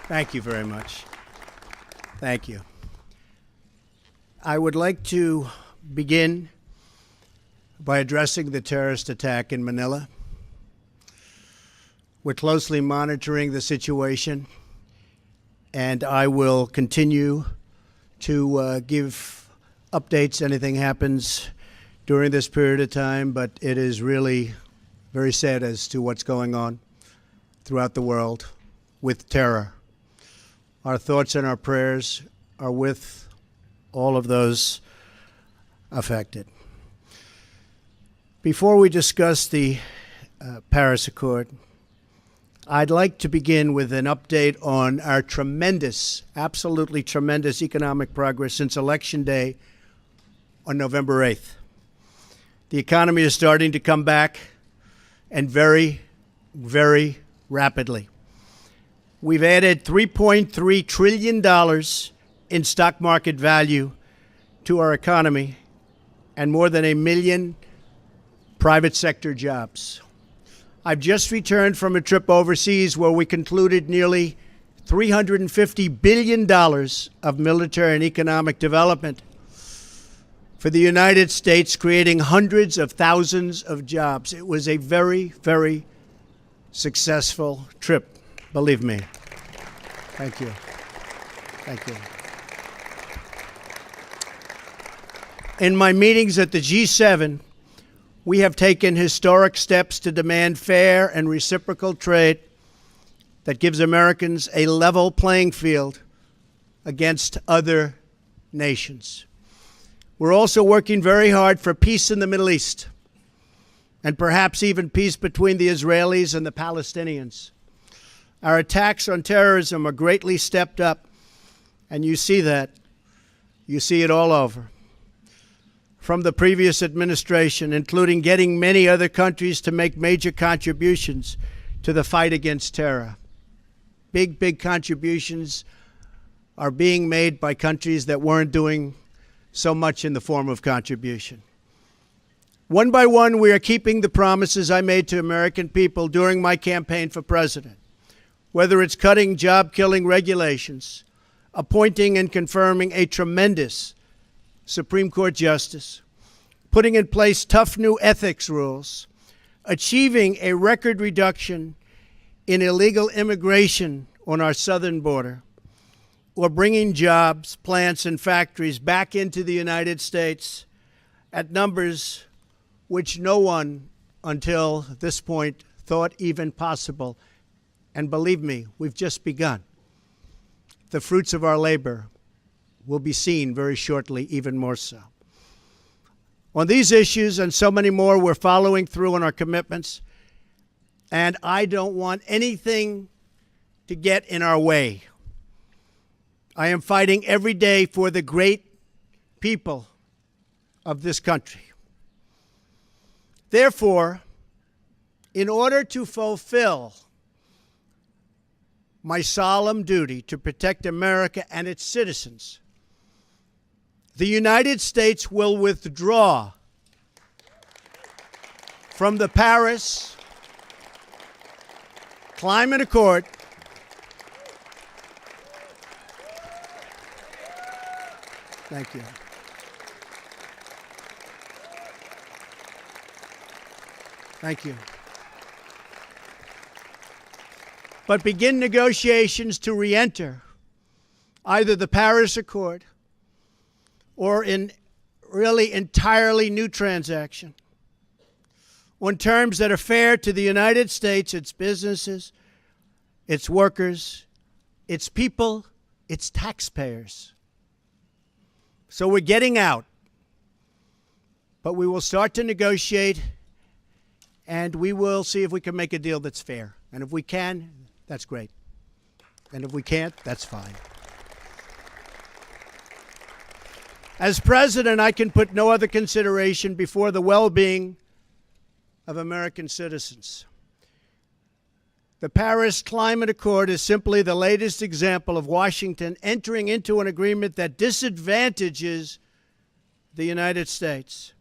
Thank you very much. Thank you. I would like to begin by addressing the terrorist attack in Manila. We're closely monitoring the situation, and I will continue to give updates. Anything happens during this period of time, but it is really very sad as to what's going on throughout the world with terror. Our thoughts and our prayers are with all of those affected. Before we discuss the Paris Accord, I'd like to begin with an update on our tremendous, absolutely tremendous economic progress since Election Day on November 8th. The economy is starting to come back, and very, very rapidly. We've added $3.3 trillion in stock market value to our economy and more than 1 million private sector jobs. I've just returned from a trip overseas where we concluded nearly $350 billion of military and economic development for the United States, creating hundreds of thousands of jobs. It was a very, very successful trip, believe me. Thank you. Thank you. In my meetings at the G7, we have taken historic steps to demand fair and reciprocal trade that gives Americans a level playing field against other nations. We're also working very hard for peace in the Middle East, and perhaps even peace between the Israelis and the Palestinians. Our attacks on terrorism are greatly stepped up, and you see that. You see it all over. From the previous administration, including getting many other countries to make major contributions to the fight against terror. Big, big contributions are being made by countries that weren't doing so much in the form of contribution. One by one, we are keeping the promises I made to American people during my campaign for president, whether it's cutting job-killing regulations, appointing and confirming a tremendous Supreme Court justice, putting in place tough new ethics rules, achieving a record reduction in illegal immigration on our southern border, or bringing jobs, plants, and factories back into the United States at numbers which no one until this point thought even possible. And believe me, we've just begun. The fruits of our labor will be seen very shortly, even more so. On these issues and so many more, we're following through on our commitments, and I don't want anything to get in our way. I am fighting every day for the great people of this country. Therefore, in order to fulfill my solemn duty to protect America and its citizens, the United States will withdraw from the Paris Climate Accord Thank you. Thank you. But begin negotiations to re-enter either the Paris Accord or in really entirely new transaction on terms that are fair to the United States, its businesses, its workers, its people, its taxpayers. So we're getting out, but we will start to negotiate, and we will see if we can make a deal that's fair. And if we can, that's great. And if we can't, that's fine. As president, I can put no other consideration before the well-being of American citizens. The Paris Climate Accord is simply the latest example of Washington entering into an agreement that disadvantages the United States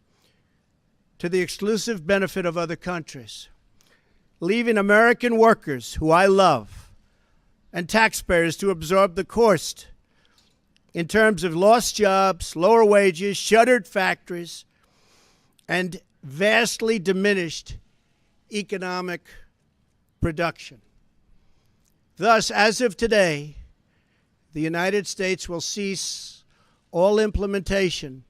to the exclusive benefit of other countries, leaving American workers, who I love, and taxpayers to absorb the cost in terms of lost jobs, lower wages, shuttered factories, and vastly diminished economic production. Thus, as of today, the United States will cease all implementation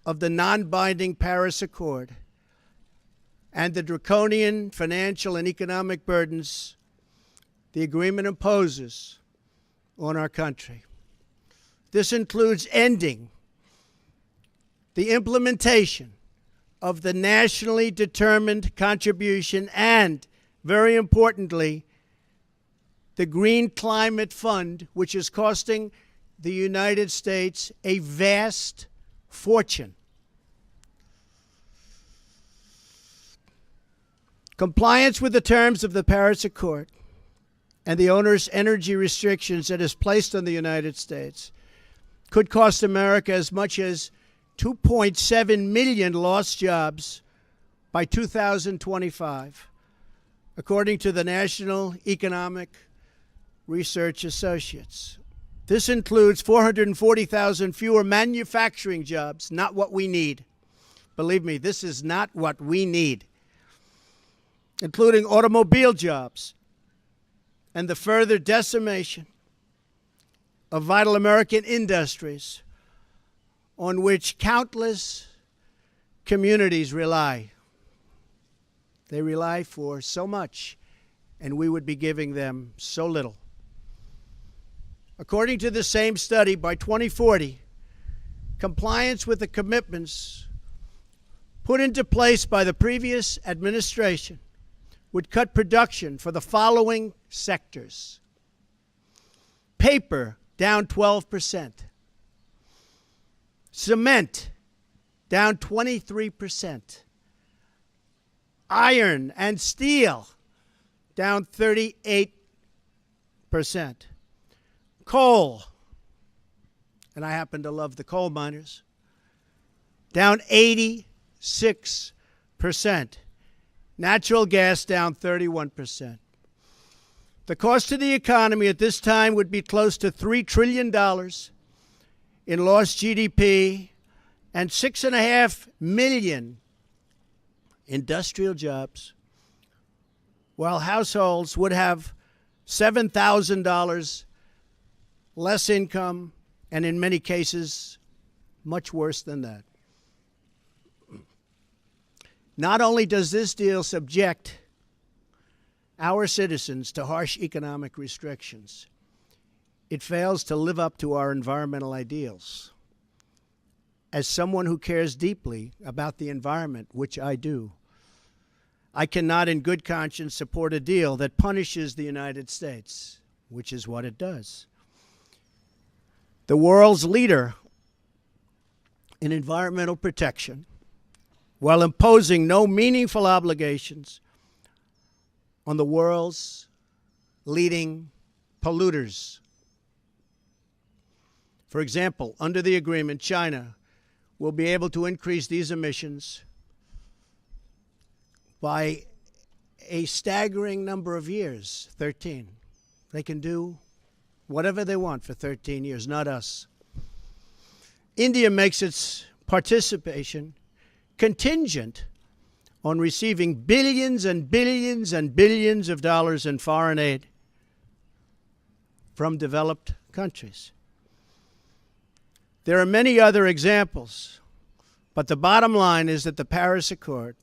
of the non-binding Paris Accord and the draconian financial and economic burdens the agreement imposes on our country. This includes ending the implementation of the nationally determined contribution and, very importantly, the Green Climate Fund, which is costing the United States a vast fortune. Compliance with the terms of the Paris Accord and the onerous energy restrictions that is placed on the United States could cost America as much as 2.7 million lost jobs by 2025, according to the National Economic Research Associates. This includes 440,000 fewer manufacturing jobs, not what we need. Believe me, this is not what we need, including automobile jobs and the further decimation of vital American industries on which countless communities rely. They rely for so much, and we would be giving them so little. According to the same study, by 2040, compliance with the commitments put into place by the previous administration would cut production for the following sectors: paper, down 12%. Cement, down 23%. Iron and steel, down 38%. Coal, and I happen to love the coal miners, down 86%. Natural gas, down 31%. The cost to the economy at this time would be close to $3 trillion in lost GDP and 6.5 million industrial jobs, while households would have $7,000 less income, and in many cases, much worse than that. Not only does this deal subject our citizens to harsh economic restrictions, it fails to live up to our environmental ideals. As someone who cares deeply about the environment, which I do, I cannot in good conscience support a deal that punishes the United States, which is what it does. The world's leader in environmental protection, while imposing no meaningful obligations on the world's leading polluters. For example, under the agreement, China will be able to increase these emissions by a staggering number of years, 13. They can do whatever they want for 13 years, not us. India makes its participation contingent on receiving billions and billions and billions of dollars in foreign aid from developed countries. There are many other examples, but the bottom line is that the Paris Accord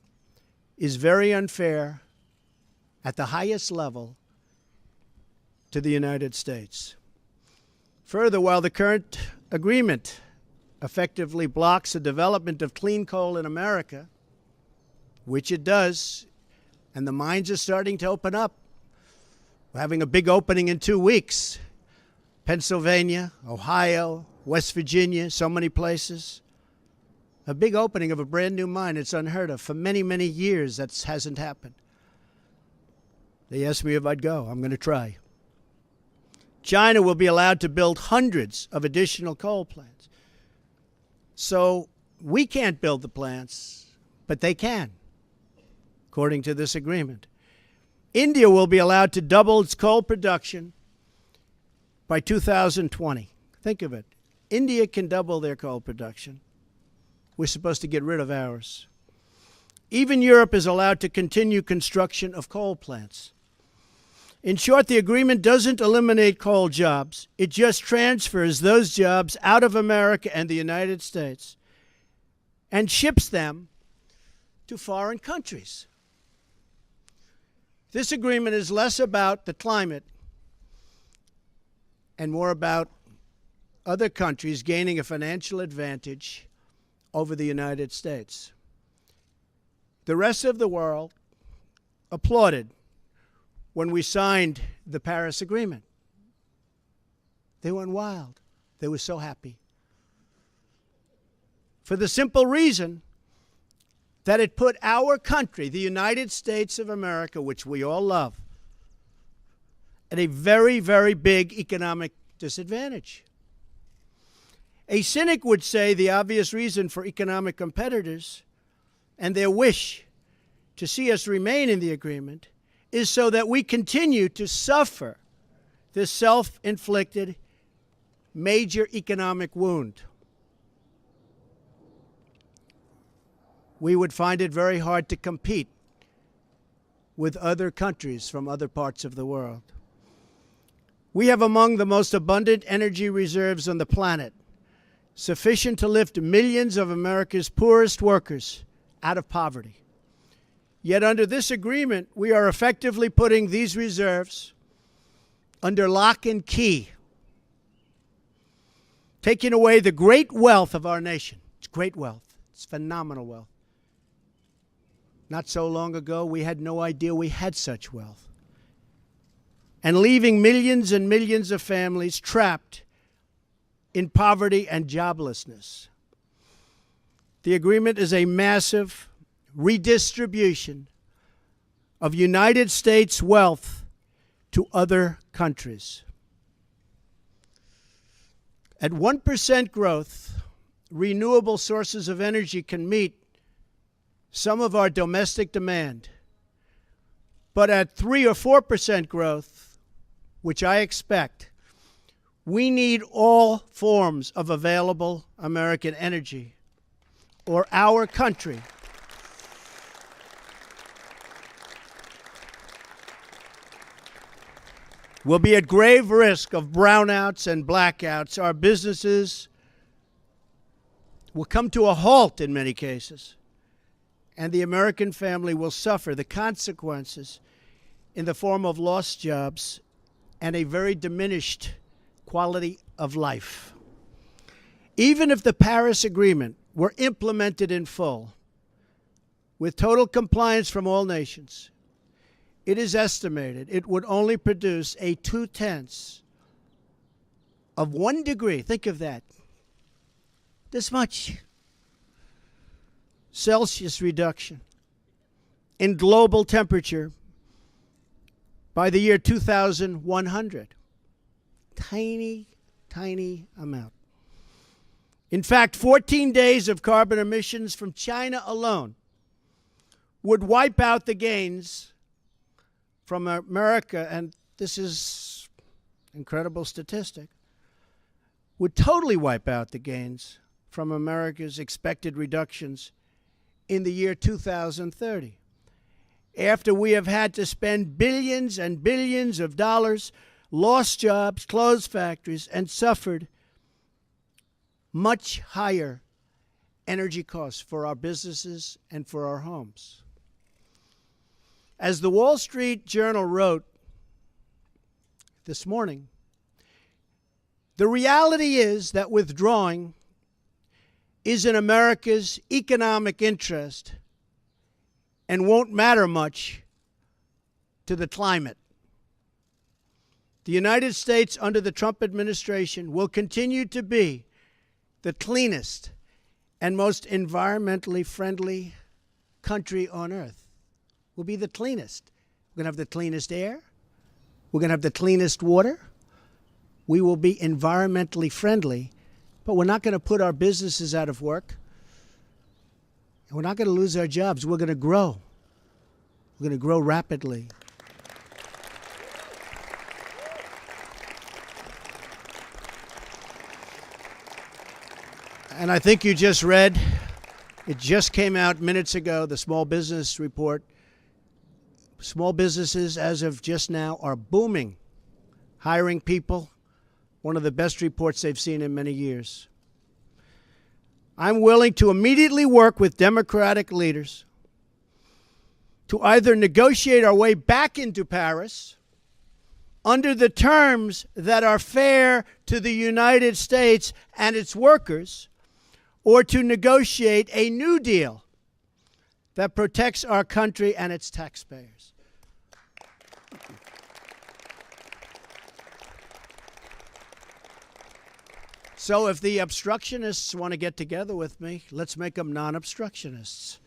is very unfair at the highest level to the United States. Further, while the current agreement effectively blocks the development of clean coal in America, which it does, and the mines are starting to open up. We're having a big opening in 2 weeks. Pennsylvania, Ohio, West Virginia, so many places. A big opening of a brand new mine. It's unheard of. For many, many years, that hasn't happened. They asked me if I'd go. I'm going to try. China will be allowed to build hundreds of additional coal plants. So we can't build the plants, but they can, according to this agreement. India will be allowed to double its coal production by 2020. Think of it. India can double their coal production. We're supposed to get rid of ours. Even Europe is allowed to continue construction of coal plants. In short, the agreement doesn't eliminate coal jobs. It just transfers those jobs out of America and the United States and ships them to foreign countries. This agreement is less about the climate and more about other countries gaining a financial advantage over the United States. The rest of the world applauded when we signed the Paris Agreement. They went wild. They were so happy. For the simple reason that it put our country, the United States of America, which we all love, at a very, very big economic disadvantage. A cynic would say the obvious reason for economic competitors and their wish to see us remain in the agreement is so that we continue to suffer this self-inflicted major economic wound. We would find it very hard to compete with other countries from other parts of the world. We have among the most abundant energy reserves on the planet, sufficient to lift millions of America's poorest workers out of poverty. Yet under this agreement, we are effectively putting these reserves under lock and key, taking away the great wealth of our nation. It's great wealth. It's phenomenal wealth. Not so long ago, we had no idea we had such wealth. And leaving millions and millions of families trapped in poverty and joblessness. The agreement is a massive redistribution of United States wealth to other countries. At 1% growth, renewable sources of energy can meet some of our domestic demand. But at 3 or 4% growth, which I expect, we need all forms of available American energy, or our country will be at grave risk of brownouts and blackouts. Our businesses will come to a halt in many cases, and the American family will suffer the consequences in the form of lost jobs and a very diminished quality of life. Even if the Paris Agreement were implemented in full, with total compliance from all nations, it is estimated it would only produce a 0.2 of 1 degree. Think of that. This much Celsius reduction in global temperature by the year 2100. Tiny, tiny amount. In fact, 14 days of carbon emissions from China alone would wipe out the gains from America, and this is an incredible statistic, would totally wipe out the gains from America's expected reductions in the year 2030. After we have had to spend billions and billions of dollars, lost jobs, closed factories, and suffered much higher energy costs for our businesses and for our homes. As the Wall Street Journal wrote this morning, the reality is that withdrawing is in America's economic interest and won't matter much to the climate. The United States under the Trump administration will continue to be the cleanest and most environmentally friendly country on earth. We'll be the cleanest. We're going to have the cleanest air. We're going to have the cleanest water. We will be environmentally friendly, but we're not going to put our businesses out of work. And we're not going to lose our jobs. We're going to grow. We're going to grow rapidly. And I think you just read, it just came out minutes ago, the small business report. Small businesses, as of just now, are booming, hiring people. One of the best reports they've seen in many years. I'm willing to immediately work with Democratic leaders to either negotiate our way back into Paris under the terms that are fair to the United States and its workers, or to negotiate a new deal that protects our country and its taxpayers. So if the obstructionists want to get together with me, let's make them non-obstructionists.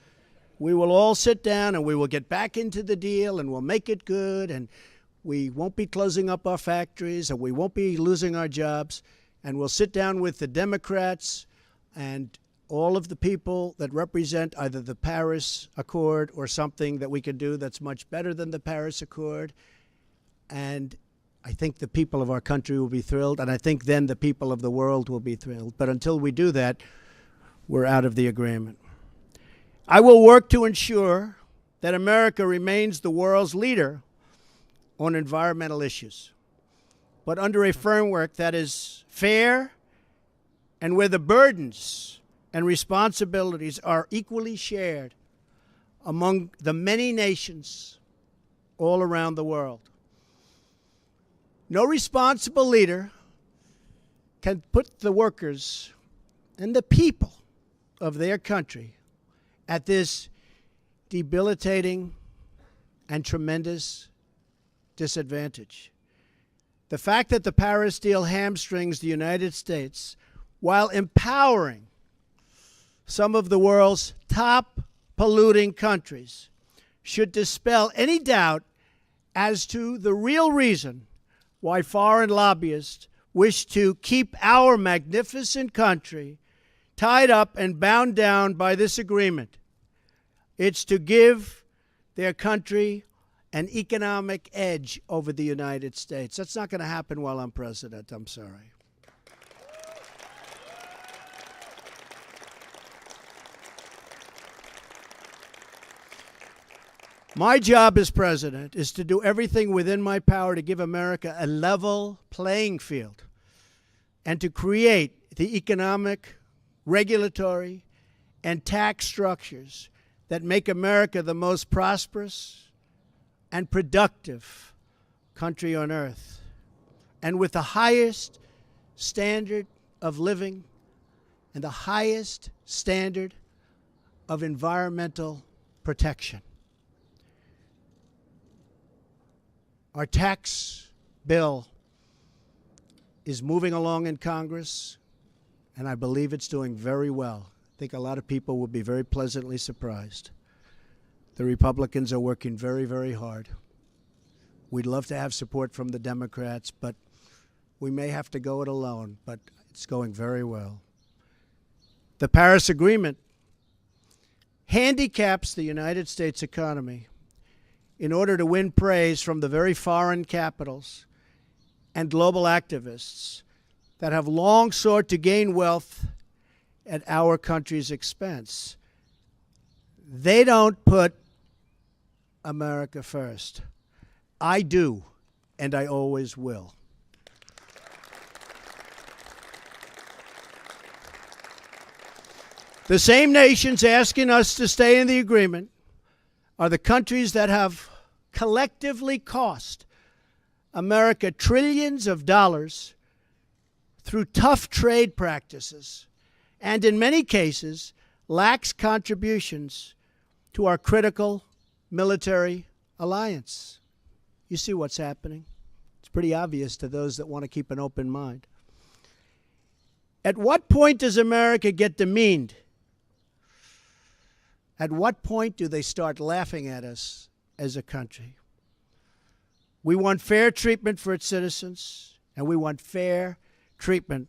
We will all sit down and we will get back into the deal and we'll make it good, and we won't be closing up our factories and we won't be losing our jobs, and we'll sit down with the Democrats and all of the people that represent either the Paris Accord or something that we can do that's much better than the Paris Accord. And I think the people of our country will be thrilled, and I think then the people of the world will be thrilled. But until we do that, we're out of the agreement. I will work to ensure that America remains the world's leader on environmental issues, but under a framework that is fair and where the burdens and responsibilities are equally shared among the many nations all around the world. No responsible leader can put the workers and the people of their country at this debilitating and tremendous disadvantage. The fact that the Paris deal hamstrings the United States while empowering some of the world's top polluting countries should dispel any doubt as to the real reason why foreign lobbyists wish to keep our magnificent country tied up and bound down by this agreement. It's to give their country an economic edge over the United States. That's not going to happen while I'm president. I'm sorry. My job as president is to do everything within my power to give America a level playing field and to create the economic, regulatory, and tax structures that make America the most prosperous and productive country on earth, and with the highest standard of living and the highest standard of environmental protection. Our tax bill is moving along in Congress, and I believe it's doing very well. I think a lot of people will be very pleasantly surprised. The Republicans are working very, very hard. We'd love to have support from the Democrats, but we may have to go it alone, but it's going very well. The Paris Agreement handicaps the United States economy in order to win praise from the very foreign capitals and global activists that have long sought to gain wealth at our country's expense. They don't put America first. I do, and I always will. The same nations asking us to stay in the agreement are the countries that have collectively cost America trillions of dollars through tough trade practices and, in many cases, lax contributions to our critical military alliance. You see what's happening. It's pretty obvious to those that want to keep an open mind. At what point does America get demeaned? At what point do they start laughing at us as a country? We want fair treatment for its citizens, and we want fair treatment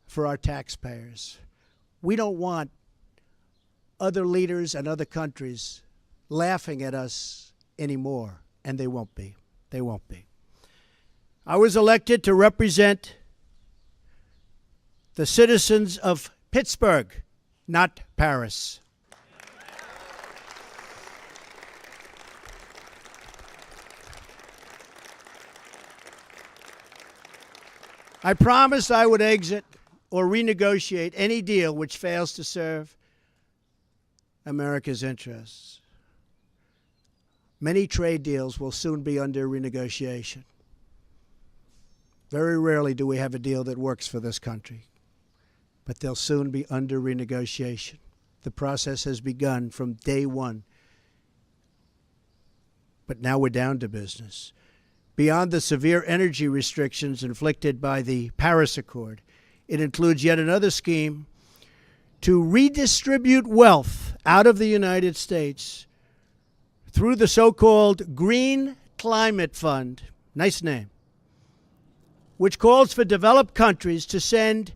for our taxpayers. We don't want other leaders and other countries laughing at us anymore, and they won't be. They won't be. I was elected to represent the citizens of Pittsburgh, not Paris. I promised I would exit or renegotiate any deal which fails to serve America's interests. Many trade deals will soon be under renegotiation. Very rarely do we have a deal that works for this country, but they'll soon be under renegotiation. The process has begun from day one, but now we're down to business. Beyond the severe energy restrictions inflicted by the Paris Accord, it includes yet another scheme to redistribute wealth out of the United States through the so-called Green Climate Fund, nice name, which calls for developed countries to send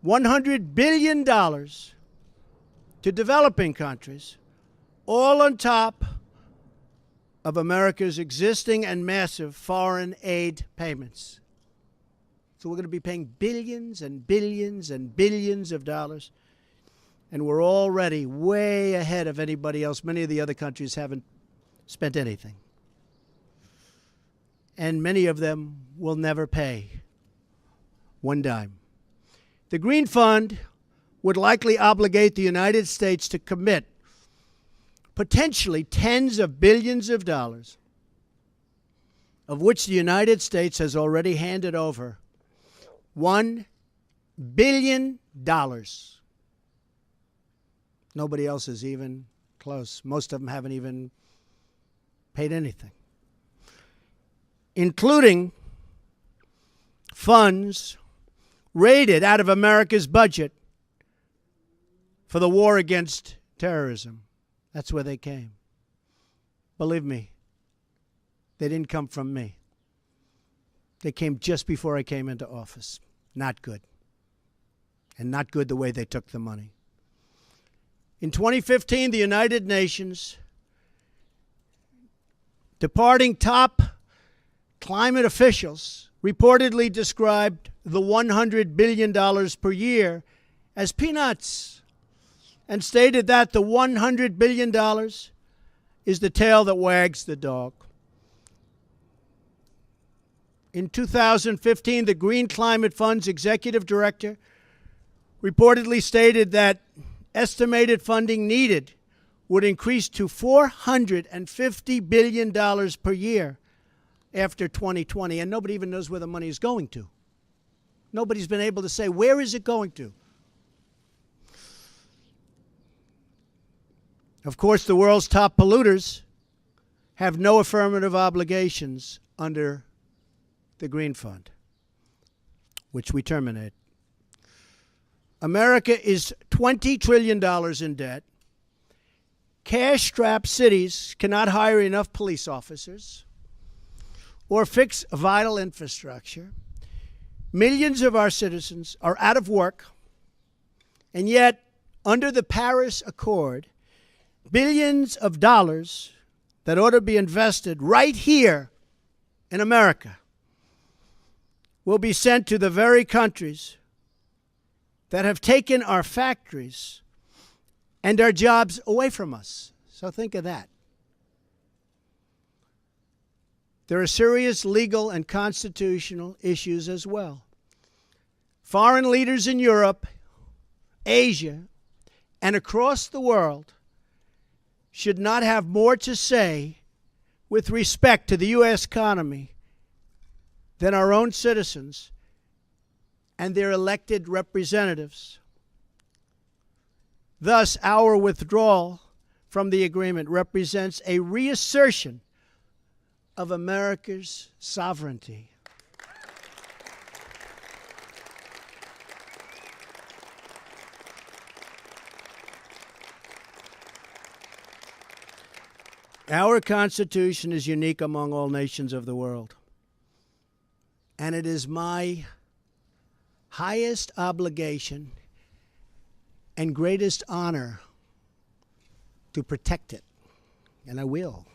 $100 billion to developing countries, all on top of America's existing and massive foreign aid payments. So we're going to be paying billions and billions and billions of dollars, and we're already way ahead of anybody else. Many of the other countries haven't spent anything, and many of them will never pay one dime. The Green Fund would likely obligate the United States to commit potentially tens of billions of dollars, of which the United States has already handed over $1 billion. Nobody else is even close. Most of them haven't even paid anything, including funds raided out of America's budget for the war against terrorism. That's where they came. Believe me, they didn't come from me. They came just before I came into office. Not good. And not good the way they took the money. In 2015, the United Nations, departing top climate officials, reportedly described the $100 billion per year as peanuts, and stated that the $100 billion is the tail that wags the dog. In 2015, the Green Climate Fund's executive director reportedly stated that estimated funding needed would increase to $450 billion per year after 2020, and nobody even knows where the money is going to. Nobody's been able to say, where is it going to? Of course, the world's top polluters have no affirmative obligations under the Green Fund, which we terminate. America is $20 trillion in debt. Cash-strapped cities cannot hire enough police officers or fix vital infrastructure. Millions of our citizens are out of work, and yet, under the Paris Accord, billions of dollars that ought to be invested right here in America will be sent to the very countries that have taken our factories and our jobs away from us. So think of that. There are serious legal and constitutional issues as well. Foreign leaders in Europe, Asia, and across the world should not have more to say with respect to the U.S. economy than our own citizens and their elected representatives. Thus, our withdrawal from the agreement represents a reassertion of America's sovereignty. Our Constitution is unique among all nations of the world, and it is my highest obligation and greatest honor to protect it, and I will.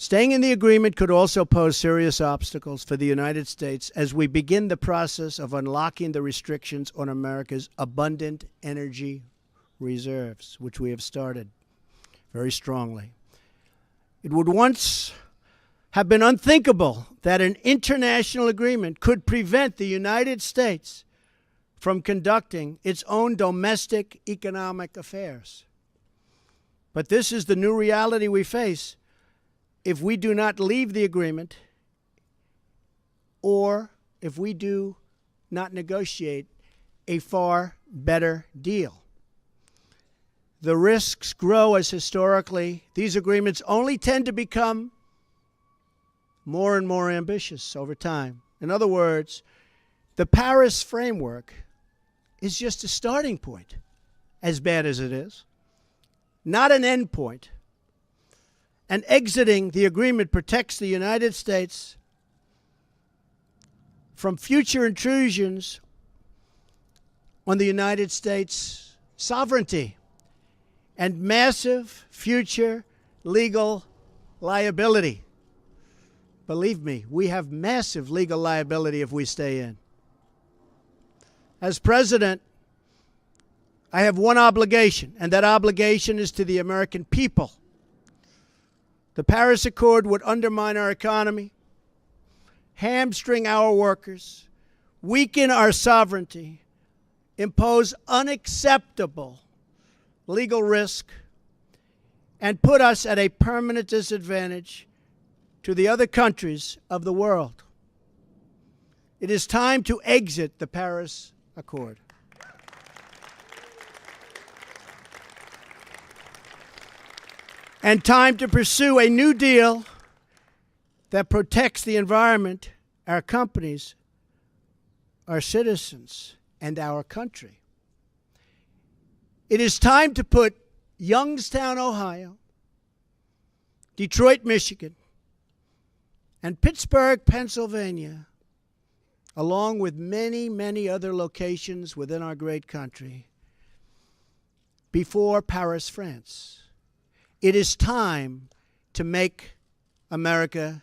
Staying in the agreement could also pose serious obstacles for the United States as we begin the process of unlocking the restrictions on America's abundant energy reserves, which we have started very strongly. It would once have been unthinkable that an international agreement could prevent the United States from conducting its own domestic economic affairs. But this is the new reality we face if we do not leave the agreement, or if we do not negotiate a far better deal. The risks grow as historically these agreements only tend to become more and more ambitious over time. In other words, the Paris framework is just a starting point, as bad as it is, not an end point. And exiting the agreement protects the United States from future intrusions on the United States' sovereignty and massive future legal liability. Believe me, we have massive legal liability if we stay in. As president, I have one obligation, and that obligation is to the American people. The Paris Accord would undermine our economy, hamstring our workers, weaken our sovereignty, impose unacceptable legal risk, and put us at a permanent disadvantage to the other countries of the world. It is time to exit the Paris Accord. And time to pursue a new deal that protects the environment, our companies, our citizens, and our country. It is time to put Youngstown, Ohio, Detroit, Michigan, and Pittsburgh, Pennsylvania, along with many, many other locations within our great country, before Paris, France. It is time to make America